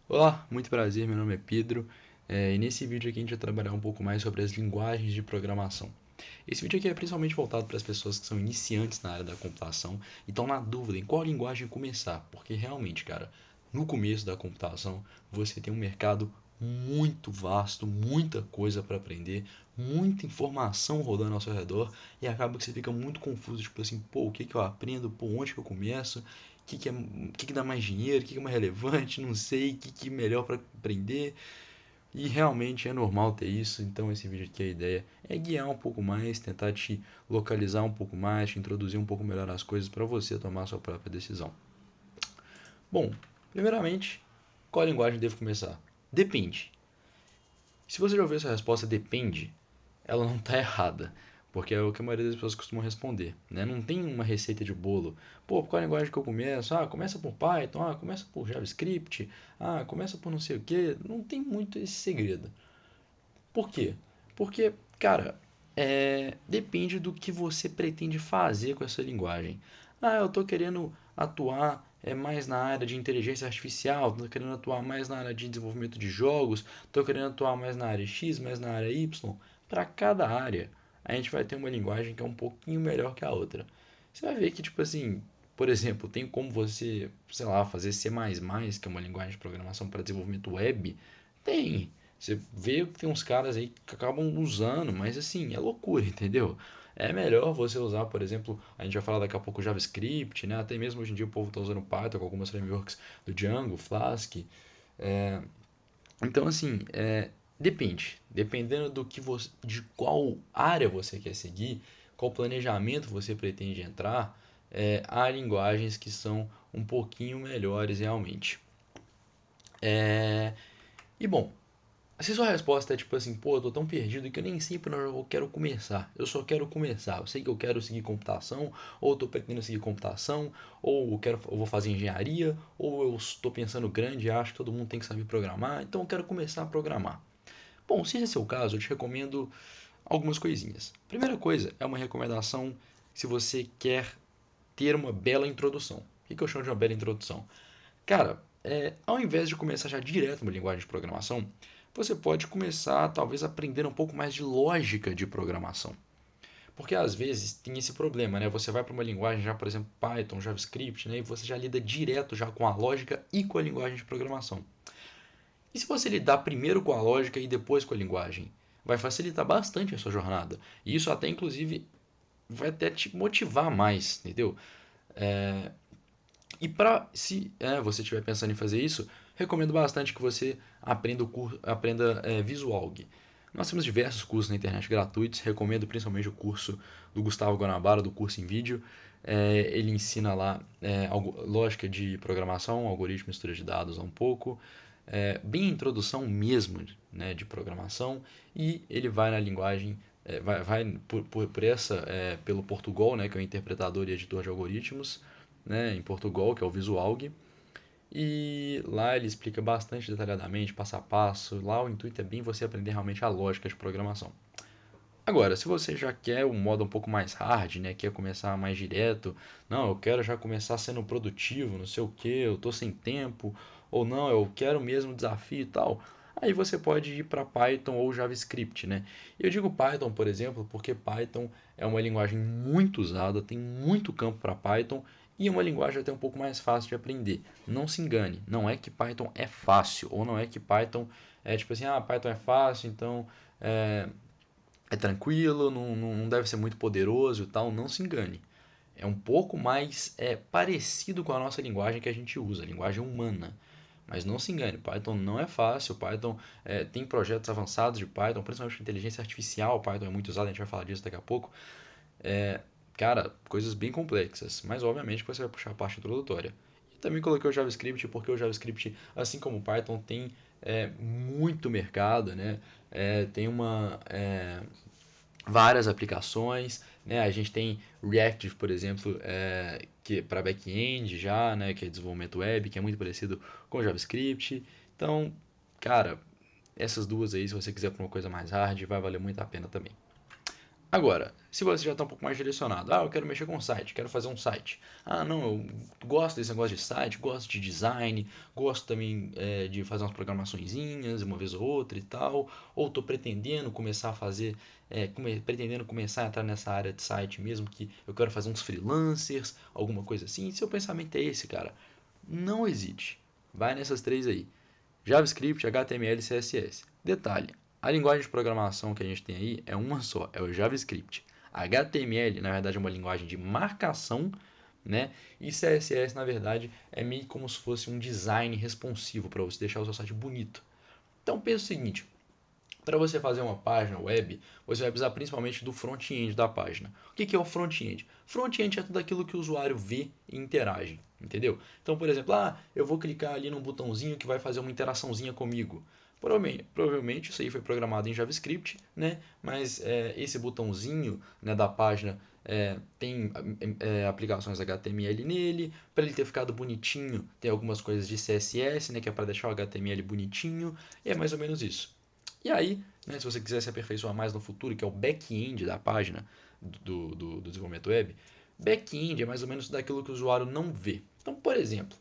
Olá, muito prazer, meu nome é Pedro, e nesse vídeo aqui a gente vai trabalhar um pouco mais sobre as linguagens de programação. Esse vídeo aqui é principalmente voltado para as pessoas que são iniciantes na área da computação e estão na dúvida em qual linguagem começar, porque realmente, cara, no começo da computação você tem um mercado muito vasto, muita coisa para aprender, muita informação rodando ao seu redor e acaba que você fica muito confuso, tipo assim, pô, o que que eu aprendo, pô, onde que eu começo, o que dá mais dinheiro, o que é mais relevante, não sei, o que é melhor para aprender. E realmente é normal ter isso, então esse vídeo aqui a ideia é guiar um pouco mais, tentar te localizar um pouco mais, te introduzir um pouco melhor as coisas para você tomar a sua própria decisão. Bom, primeiramente, qual linguagem devo começar? Depende. Se você já ouviu essa resposta depende, ela não está errada, porque é o que a maioria das pessoas costumam responder, né? Não tem uma receita de bolo. Pô, qual linguagem que eu começo? Ah, começa por Python, ah, começa por JavaScript, ah, começa por não sei o que. Não tem muito esse segredo. Por quê? Porque, cara, depende do que você pretende fazer com essa linguagem. Ah, eu estou querendo atuar mais na área de inteligência artificial, estou querendo atuar mais na área de desenvolvimento de jogos, estou querendo atuar mais na área X, mais na área Y. Para cada área, a gente vai ter uma linguagem que é um pouquinho melhor que a outra. Você vai ver que, tipo assim, por exemplo, tem como você, sei lá, fazer C++, que é uma linguagem de programação para desenvolvimento web? Tem. Você vê que tem uns caras aí que acabam usando, mas assim, é loucura, entendeu? É melhor você usar, por exemplo, a gente vai falar daqui a pouco JavaScript, né? Até mesmo hoje em dia o povo está usando Python com algumas frameworks do Django, Flask. É, então, assim, depende. Dependendo do que você, de qual área você quer seguir, qual planejamento você pretende entrar, há linguagens que são um pouquinho melhores realmente. É, e bom, se sua resposta é tipo assim, pô, eu tô tão perdido que eu nem sei por onde eu quero começar. Eu só quero começar. Eu sei que eu quero seguir computação, ou eu tô pretendendo seguir computação, ou eu vou fazer engenharia, ou eu estou pensando grande e acho que todo mundo tem que saber programar, então eu quero começar a programar. Bom, se esse é o caso, eu te recomendo algumas coisinhas. Primeira coisa é uma recomendação se você quer ter uma bela introdução. O que eu chamo de uma bela introdução? Cara, ao invés de começar já direto uma linguagem de programação, você pode começar talvez aprendendo um pouco mais de lógica de programação. Porque às vezes tem esse problema, né? Você vai para uma linguagem já, por exemplo, Python, JavaScript, né? E você já lida direto já com a lógica e com a linguagem de programação. E se você lidar primeiro com a lógica e depois com a linguagem? Vai facilitar bastante a sua jornada. E isso até, inclusive, vai até te motivar mais, entendeu? E para se você estiver pensando em fazer isso, recomendo bastante que você aprenda Visualg. Nós temos diversos cursos na internet gratuitos, recomendo principalmente o curso do Gustavo Guanabara, do curso em vídeo. Ele ensina lá lógica de programação, algoritmo, mistura de dados um pouco, bem introdução mesmo, né, de programação, e ele vai na linguagem, vai por essa, pelo Portugal, né, que é o interpretador e editor de algoritmos, né, em Portugal, que é o Visualg. E lá ele explica bastante detalhadamente, passo a passo. Lá o intuito é bem você aprender realmente a lógica de programação. Agora, se você já quer um modo um pouco mais hard, né, quer começar mais direto, não, eu quero já começar sendo produtivo, não sei o que, eu tô sem tempo, ou não, eu quero mesmo desafio e tal, aí você pode ir para Python ou JavaScript, né? Eu digo Python, por exemplo, porque Python é uma linguagem muito usada, tem muito campo para Python e é uma linguagem até um pouco mais fácil de aprender. Não se engane, não é que Python é fácil, ou não é que Python é tipo assim, ah, Python é fácil, então é tranquilo, não deve ser muito poderoso e tal, não se engane. É um pouco mais parecido com a nossa linguagem que a gente usa, a linguagem humana. Mas não se engane, Python não é fácil. Python tem projetos avançados de Python, principalmente inteligência artificial. Python é muito usado, a gente vai falar disso daqui a pouco. Cara, coisas bem complexas, mas obviamente você vai puxar a parte introdutória. E também coloquei o JavaScript porque o JavaScript, assim como o Python, tem muito mercado, né? Tem várias aplicações, né? A gente tem React, por exemplo, que para back-end já, né? Que é desenvolvimento web, que é muito parecido com JavaScript. Então, cara, essas duas aí, se você quiser para uma coisa mais hard, vai valer muito a pena também. Agora, se você já está um pouco mais direcionado, eu quero mexer com o site, quero fazer um site. Não, eu gosto desse negócio de site, gosto de design, gosto também de fazer umas programaçõezinhas uma vez ou outra e tal, ou estou pretendendo começar a fazer, pretendendo começar a entrar nessa área de site mesmo, que eu quero fazer uns freelancers, alguma coisa assim. Seu pensamento é esse, cara, não hesite, vai nessas três aí. JavaScript, HTML e CSS. Detalhe, a linguagem de programação que a gente tem aí é uma só, é o JavaScript. HTML, na verdade, é uma linguagem de marcação, né? E CSS, na verdade, é meio como se fosse um design responsivo para você deixar o seu site bonito. Então, pensa o seguinte, para você fazer uma página web, você vai precisar principalmente do front-end da página. O que é o front-end? Front-end é tudo aquilo que o usuário vê e interage, entendeu? Então, por exemplo, eu vou clicar ali num botãozinho que vai fazer uma interaçãozinha comigo. Provavelmente isso aí foi programado em JavaScript, né? Mas esse botãozinho, né, da página tem aplicações HTML nele. Para ele ter ficado bonitinho, tem algumas coisas de CSS, né, que é para deixar o HTML bonitinho. E é mais ou menos isso. E aí, né, se você quiser se aperfeiçoar mais no futuro, que é o back-end da página do desenvolvimento web, back-end é mais ou menos daquilo que o usuário não vê. Então, por exemplo,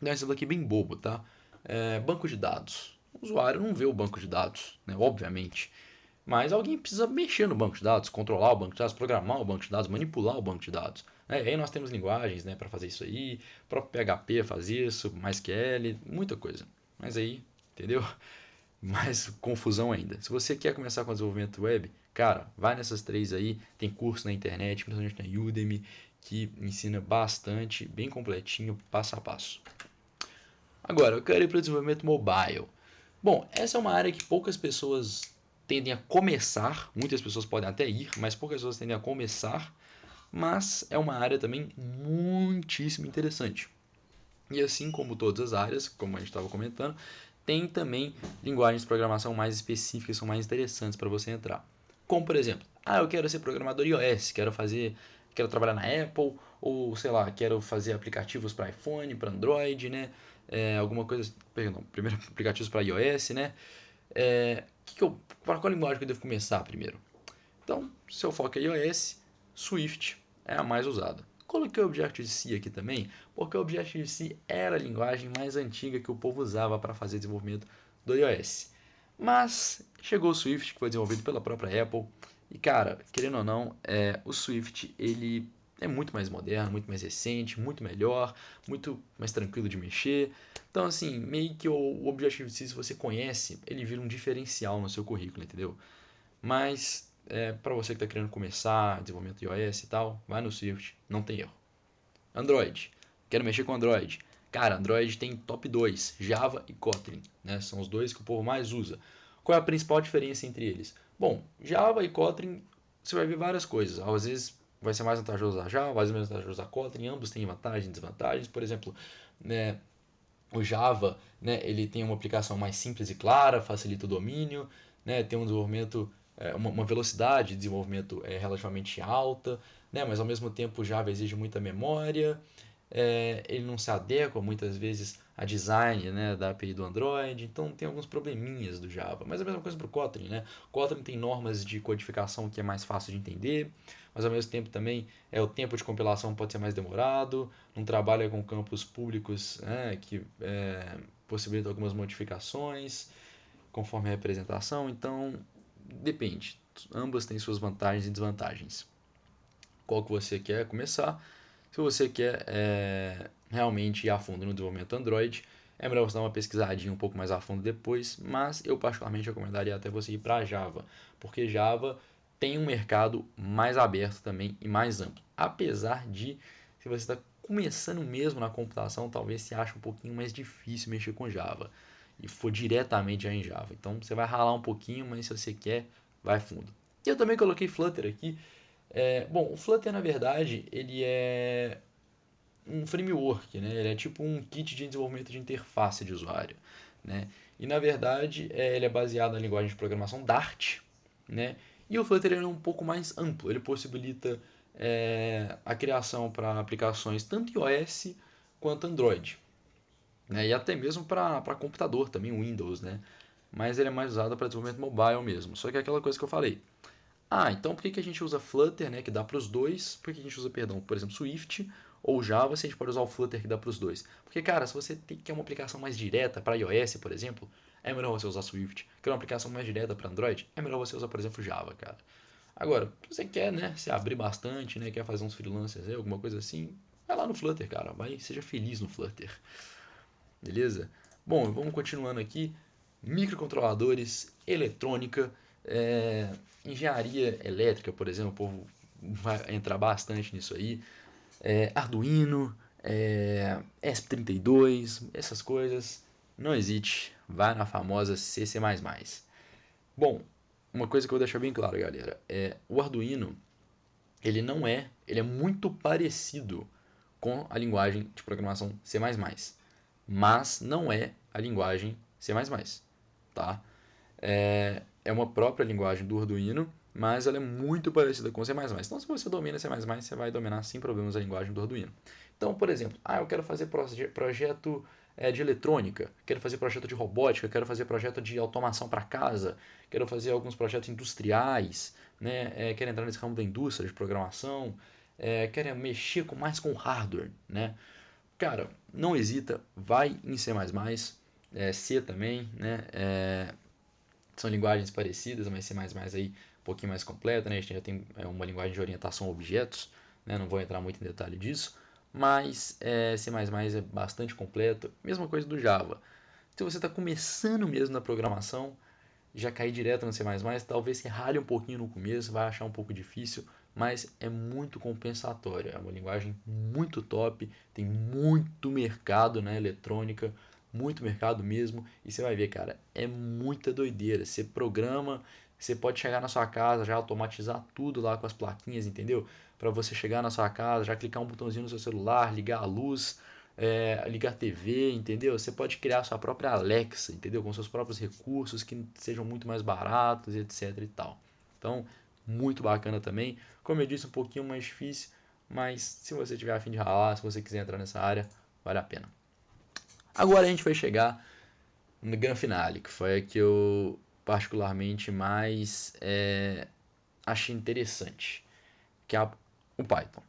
dá um exemplo aqui bem bobo, tá? Banco de dados. O usuário não vê o banco de dados, né, obviamente. Mas alguém precisa mexer no banco de dados, controlar o banco de dados, programar o banco de dados, manipular o banco de dados. E aí nós temos linguagens, né, para fazer isso aí, o próprio PHP faz isso, MySQL, muita coisa. Mas aí, entendeu? Mais confusão ainda. Se você quer começar com desenvolvimento web, cara, vai nessas três aí. Tem curso na internet, principalmente na Udemy, que ensina bastante, bem completinho, passo a passo. Agora, eu quero ir para o desenvolvimento mobile. Bom, essa é uma área que poucas pessoas tendem a começar, muitas pessoas podem até ir, mas poucas pessoas tendem a começar, mas é uma área também muitíssimo interessante. E assim como todas as áreas, como a gente estava comentando, tem também linguagens de programação mais específicas, são mais interessantes para você entrar. Como por exemplo, eu quero ser programador iOS, quero trabalhar na Apple, ou sei lá, quero fazer aplicativos para iPhone, para Android, né? Alguma coisa, perdão, primeiro aplicativos para iOS, né? Para qual linguagem que eu devo começar primeiro? Então, seu foco é iOS, Swift é a mais usada. Coloquei o Objective-C aqui também, porque o Objective-C era a linguagem mais antiga que o povo usava para fazer desenvolvimento do iOS. Mas chegou o Swift, que foi desenvolvido pela própria Apple, e cara, querendo ou não, o Swift ele é muito mais moderno, muito mais recente, muito melhor, muito mais tranquilo de mexer. Então, assim, meio que o Objective-C, se você conhece, ele vira um diferencial no seu currículo, entendeu? Mas para você que está querendo começar desenvolvimento iOS e tal, vai no Swift, não tem erro. Android, quero mexer com Android. Cara, Android tem top 2, Java e Kotlin, né? São os dois que o povo mais usa. Qual é a principal diferença entre eles? Bom, Java e Kotlin, você vai ver várias coisas. Às vezes vai ser mais vantajoso usar Java, às vezes mais vantajoso usar Kotlin, ambos têm vantagens e desvantagens. Por exemplo, né, o Java, né, ele tem uma aplicação mais simples e clara, facilita o domínio, né, tem um desenvolvimento, uma velocidade de desenvolvimento relativamente alta, né, mas ao mesmo tempo o Java exige muita memória, ele não se adequa muitas vezes a design, né, da API do Android, então tem alguns probleminhas do Java. Mas é a mesma coisa para o Kotlin, né? Kotlin tem normas de codificação que é mais fácil de entender, mas ao mesmo tempo também o tempo de compilação pode ser mais demorado, não trabalha com campos públicos, né, que possibilitam algumas modificações conforme a representação, então depende. Ambas têm suas vantagens e desvantagens. Qual que você quer começar? Se você quer realmente ir a fundo no desenvolvimento Android, é melhor você dar uma pesquisadinha um pouco mais a fundo depois, mas eu particularmente recomendaria até você ir para Java, porque Java tem um mercado mais aberto também e mais amplo. Apesar de, se você está começando mesmo na computação, talvez você ache um pouquinho mais difícil mexer com Java e for diretamente já em Java. Então você vai ralar um pouquinho, mas se você quer, vai fundo. E eu também coloquei Flutter aqui. Bom, o Flutter na verdade ele é um framework, né? Ele é tipo um kit de desenvolvimento de interface de usuário, né? E na verdade ele é baseado na linguagem de programação Dart, né? E o Flutter ele é um pouco mais amplo, ele possibilita a criação para aplicações tanto iOS quanto Android, né? E até mesmo para computador também, Windows, né? Mas ele é mais usado para desenvolvimento mobile mesmo. Só que é aquela coisa que eu falei, Ah, então por que que a gente usa Flutter, né, que dá para os dois? Por que a gente usa, perdão, por exemplo, Swift ou Java, se a gente pode usar o Flutter que dá para os dois? Porque, cara, se você quer uma aplicação mais direta para iOS, por exemplo, é melhor você usar Swift. Quer uma aplicação mais direta para Android, é melhor você usar, por exemplo, Java, cara. Agora, se você quer, né, se abrir bastante, né, quer fazer uns freelancers aí, alguma coisa assim, vai lá no Flutter, cara. Vai, seja feliz no Flutter. Beleza? Bom, vamos continuando aqui. Microcontroladores, eletrônica, engenharia elétrica, por exemplo, o povo vai entrar bastante nisso aí. Arduino, ESP32, essas coisas. Não hesite, vai na famosa CC++. Bom, uma coisa que eu vou deixar bem claro, galera, o Arduino, ele é muito parecido com a linguagem de programação C++, mas não é a linguagem C++, tá? É uma própria linguagem do Arduino, mas ela é muito parecida com C++. Então, se você domina C++, você vai dominar sem problemas a linguagem do Arduino. Então, por exemplo, eu quero fazer projeto de eletrônica, quero fazer projeto de robótica, quero fazer projeto de automação para casa, quero fazer alguns projetos industriais, né? Quero entrar nesse ramo da indústria de programação, quero mexer mais com hardware, né? Cara, não hesita, vai em C++, C também, né? São linguagens parecidas, mas C++ aí um pouquinho mais completa, né? A gente já tem uma linguagem de orientação a objetos, né? Não vou entrar muito em detalhe disso, mas C++ é bastante completo. Mesma coisa do Java. Se você está começando mesmo na programação, já cair direto no C++, talvez você rale um pouquinho no começo, vai achar um pouco difícil, mas é muito compensatório. É uma linguagem muito top, tem muito mercado na eletrônica, muito mercado mesmo, e você vai ver, cara, é muita doideira. Você programa, você pode chegar na sua casa, já automatizar tudo lá com as plaquinhas, entendeu? Para você chegar na sua casa, já clicar um botãozinho no seu celular, ligar a luz, ligar TV, entendeu? Você pode criar sua própria Alexa, entendeu? Com seus próprios recursos que sejam muito mais baratos, etc e tal. Então, muito bacana também. Como eu disse, um pouquinho mais difícil, mas se você tiver a fim de ralar, se você quiser entrar nessa área, vale a pena. Agora a gente vai chegar no Gran Finale, que foi a que eu particularmente mais achei interessante, que é o Python.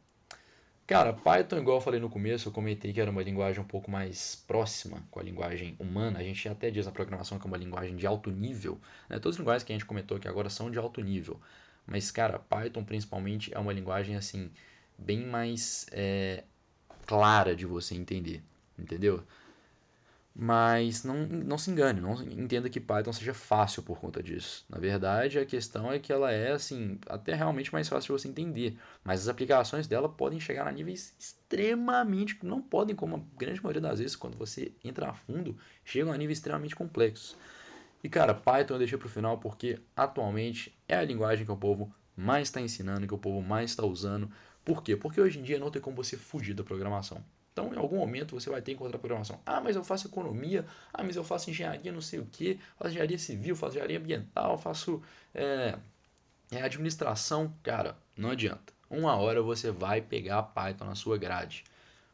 Cara, Python, igual eu falei no começo, eu comentei que era uma linguagem um pouco mais próxima com a linguagem humana. A gente até diz na programação que é uma linguagem de alto nível, né? Todas as linguagens que a gente comentou aqui agora são de alto nível. Mas, cara, Python principalmente é uma linguagem assim, bem mais clara de você entender, entendeu? Mas não se engane, não entenda que Python seja fácil por conta disso. Na verdade, a questão é que ela é assim, até realmente mais fácil de você entender. Mas as aplicações dela podem chegar a níveis extremamente, não podem, como a grande maioria das vezes, quando você entra a fundo, chegam a níveis extremamente complexos. E cara, Python eu deixei para o final porque atualmente é a linguagem que o povo mais está ensinando, que o povo mais está usando. Por quê? Porque hoje em dia não tem como você fugir da programação. Então, em algum momento você vai ter que encontrar programação. Mas eu faço economia. Mas eu faço engenharia não sei o que. Faço engenharia civil, faço engenharia ambiental, faço administração. Cara, não adianta. Uma hora você vai pegar Python na sua grade.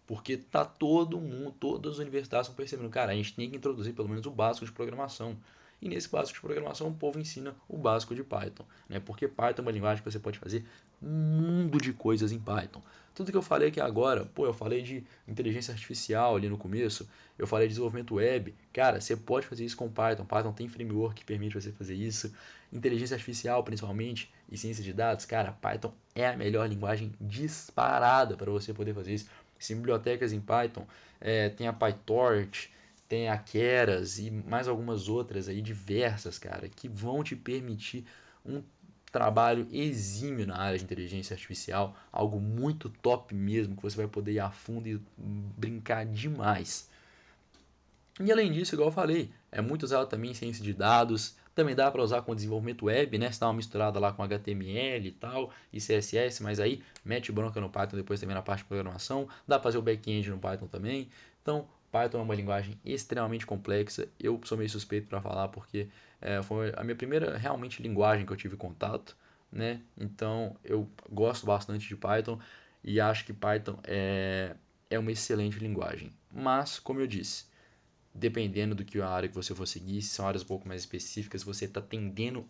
Porque tá todo mundo, todas as universidades estão percebendo, cara, a gente tem que introduzir pelo menos o básico de programação. E nesse básico de programação, o povo ensina o básico de Python, né? Porque Python é uma linguagem que você pode fazer um mundo de coisas em Python. Tudo que eu falei aqui agora, eu falei de inteligência artificial ali no começo, eu falei de desenvolvimento web. Cara, você pode fazer isso com Python. Python tem framework que permite você fazer isso. Inteligência artificial, principalmente, e ciência de dados, cara, Python é a melhor linguagem disparada para você poder fazer isso. Tem bibliotecas em Python, tem a PyTorch, tem a Keras e mais algumas outras aí diversas, cara, que vão te permitir um trabalho exímio na área de inteligência artificial, algo muito top mesmo, que você vai poder ir a fundo e brincar demais. E além disso, igual eu falei, é muito usado também em ciência de dados, também dá para usar com desenvolvimento web, né? Se dá uma misturada lá com HTML e tal, e CSS, mas aí mete bronca no Python depois também na parte de programação, dá para fazer o back-end no Python também. Então, Python é uma linguagem extremamente complexa, eu sou meio suspeito para falar porque foi a minha primeira realmente linguagem que eu tive contato, né? Então, eu gosto bastante de Python e acho que Python é uma excelente linguagem. Mas, como eu disse, dependendo do que a área que você for seguir, se são áreas um pouco mais específicas, você está tendendo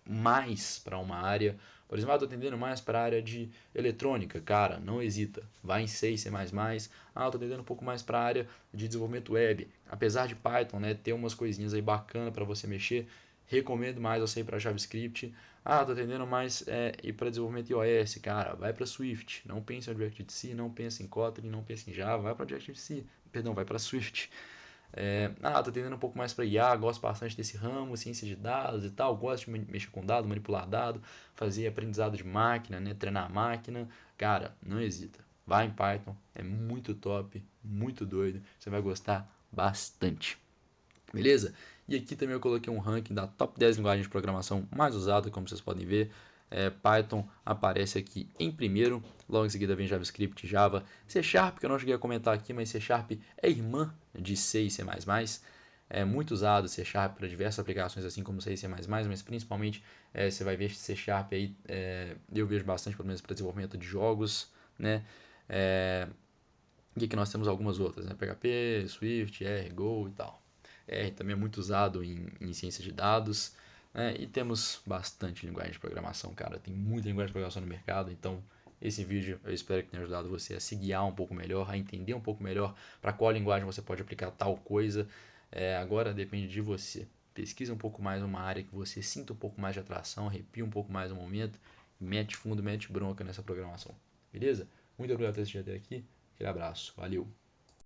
mais para uma área. Por exemplo, estou atendendo mais para a área de eletrônica. Cara, não hesita. Vai em C, C++. Estou atendendo um pouco mais para a área de desenvolvimento web. Apesar de Python, né, ter umas coisinhas aí bacanas para você mexer, recomendo mais você ir para JavaScript. Estou atendendo mais ir para desenvolvimento iOS. Cara, vai para Swift. Não pense em Objective-C, não pense em Kotlin, não pense em Java. Vai para Objective-C. Perdão, vai para Swift. Tô atendendo um pouco mais para IA, gosto bastante desse ramo, ciência de dados e tal, gosto de mexer com dado, manipular dado, fazer aprendizado de máquina, né, treinar a máquina. Cara, não hesita, vai em Python, é muito top, muito doido, você vai gostar bastante. Beleza? E aqui também eu coloquei um ranking da top 10 linguagens de programação mais usadas, como vocês podem ver. Python aparece aqui em primeiro, logo em seguida vem JavaScript, Java, C Sharp, que eu não cheguei a comentar aqui, mas C Sharp é irmã de C e C++. É muito usado C Sharp para diversas aplicações, assim como C e C++, mas principalmente você vai ver C Sharp aí, eu vejo bastante, pelo menos para desenvolvimento de jogos, né? E aqui nós temos algumas outras, né? PHP, Swift, R, Go e tal. R também é muito usado em ciência de dados, né? E temos bastante linguagem de programação, cara. Tem muita linguagem de programação no mercado, então esse vídeo eu espero que tenha ajudado você a se guiar um pouco melhor, a entender um pouco melhor para qual linguagem você pode aplicar tal coisa. Agora depende de você. Pesquisa um pouco mais uma área que você sinta um pouco mais de atração, arrepia um pouco mais no momento, mete fundo, mete bronca nessa programação. Beleza? Muito obrigado por ter assistido até aqui. Aquele abraço. Valeu.